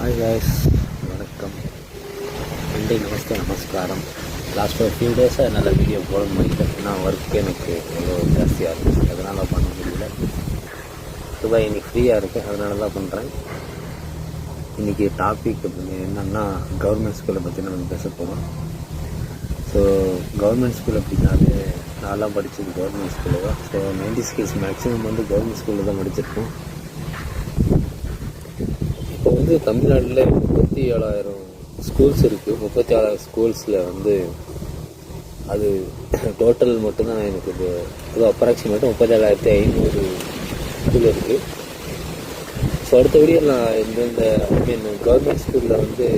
Hi guys, வணக்கம். நன்றி, நமஸ்தே, நமஸ்காரம். லாஸ்ட் ஒரு ஃபியூ டேஸாக என்னால் வீடியோ போட முடியல. நான் ஒர்க்கு எனக்கு எவ்வளோ ஜாஸ்தியாக இருந்துச்சு, அதனால் பண்ண முடியல. இப்போ இன்றைக்கி ஃப்ரீயாக இருக்குது, அதனால தான் பண்ணுறேன். இன்றைக்கி டாபிக் என்னென்னா கவர்மெண்ட் ஸ்கூலை பற்றி நம்ம பேச போகிறோம். ஸோ கவர்மெண்ட் ஸ்கூல் அப்படின்னாலே நான்லாம் படித்தது கவர்மெண்ட் ஸ்கூலில் தான். ஸோ 90s கிட்ஸ் மேக்ஸிமம் வந்து கவர்மெண்ட் ஸ்கூலில் தான் படிச்சிருக்கோம். இப்போ வந்து தமிழ்நாட்டில் 37,000 ஸ்கூல்ஸ் இருக்குது. 37,000 ஸ்கூல்ஸில் வந்து அது டோட்டல் மட்டும்தான் எனக்கு இது அது அப்ராக்சிமேட்டாக 37,500 ஸ்கூல் இருக்குது. ஸோ அடுத்த வீடியோ நான் எந்தெந்த கவர்மெண்ட் ஸ்கூலில் வந்து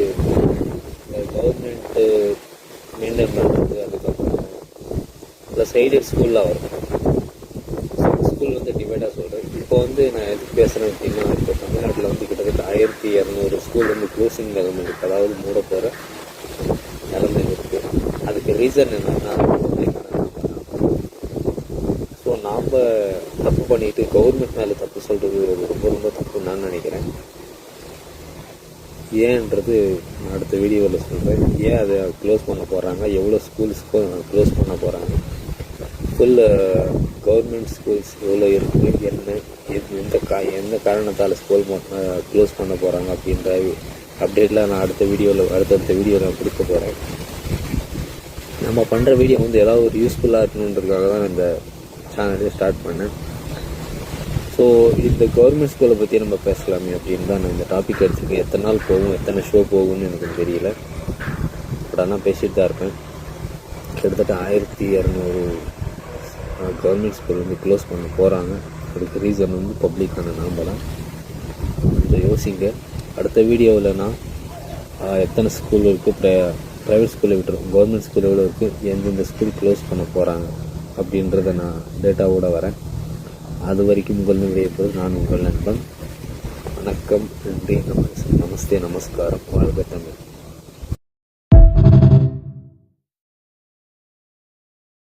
கவர்மெண்ட்டு மெயின்டைன் பண்ணுறது, அதுக்கப்புறம் ப்ளஸ் எய்டட் ஸ்கூல்லாம் வரும். ஸ்கூல் வந்து டிவைடாக சொல்கிறேன். இப்போ வந்து நான் எதுக்கு பேசுகிறேன் அப்படின்னா, இப்போ தமிழ்நாட்டில் வந்து கிட்டத்தட்ட 1200 ஸ்கூல் வந்து க்ளோசிங் நிலைமை இருக்குது, அதாவது மூட போகிற நிலைமை இருக்குது. அதுக்கு ரீசன் என்னென்னா, ஸோ நாம் தப்பு பண்ணிட்டு கவர்மெண்ட் மேலே தப்பு சொல்கிறது ரொம்ப ரொம்ப தப்புன்னு நான் நினைக்கிறேன். ஏன்றது நான் அடுத்த வீடியோவில் சொல்கிறேன். ஏன் அதை க்ளோஸ் பண்ண போகிறாங்க, எவ்வளோ ஸ்கூல்ஸ்க்கு க்ளோஸ் பண்ண போகிறாங்க, ஃபுல் கவர்மெண்ட் ஸ்கூல்ஸ் எவ்வளோ இருக்குது, எந்த காரணத்தால் ஸ்கூல் க்ளோஸ் பண்ண போகிறாங்க அப்படின்ற அப்டேட்லாம் நான் அடுத்த வீடியோவில் கொடுக்க போகிறேன். நம்ம பண்ணுற வீடியோ வந்து ஏதாவது ஒரு யூஸ்ஃபுல்லாக இருக்கணுன்றதுக்காக தான் இந்த சேனலே ஸ்டார்ட் பண்ணேன். ஸோ இந்த கவர்மெண்ட் ஸ்கூலை பற்றி நம்ம பேசலாமே அப்படின்னு தான் நான் இந்த டாபிக் எடுத்துருக்கேன். எத்தனை நாள் போகும், எத்தனை ஷோ போகும்னு எனக்கு தெரியல. பட் ஆனால் பேசிட்டு தான் இருப்பேன். கிட்டத்தட்ட 1200 கவர்மெண்ட் ஸ்கூல் வந்து க்ளோஸ் பண்ண போகிறாங்க. அதுக்கு ரீசன் வந்து பப்ளிக்கான நாம்பலாம் கொஞ்சம் யோசிங்க. அடுத்த வீடியோவில் நான் எத்தனை ஸ்கூல் இருக்குது, ப்ரைவேட் ஸ்கூலை விட்டுரும், கவர்மெண்ட் ஸ்கூல் எவ்வளோ இருக்குது, எந்தெந்த ஸ்கூல் க்ளோஸ் பண்ண போகிறாங்க அப்படின்றத நான் டேட்டாவோடு வரேன். அது வரைக்கும் உங்கள் விடைபெறுவது நான் உங்கள் நண்பன். வணக்கம், நன்றி, நமஸ்தே, நமஸ்காரம். வாழ்க தமிழ்.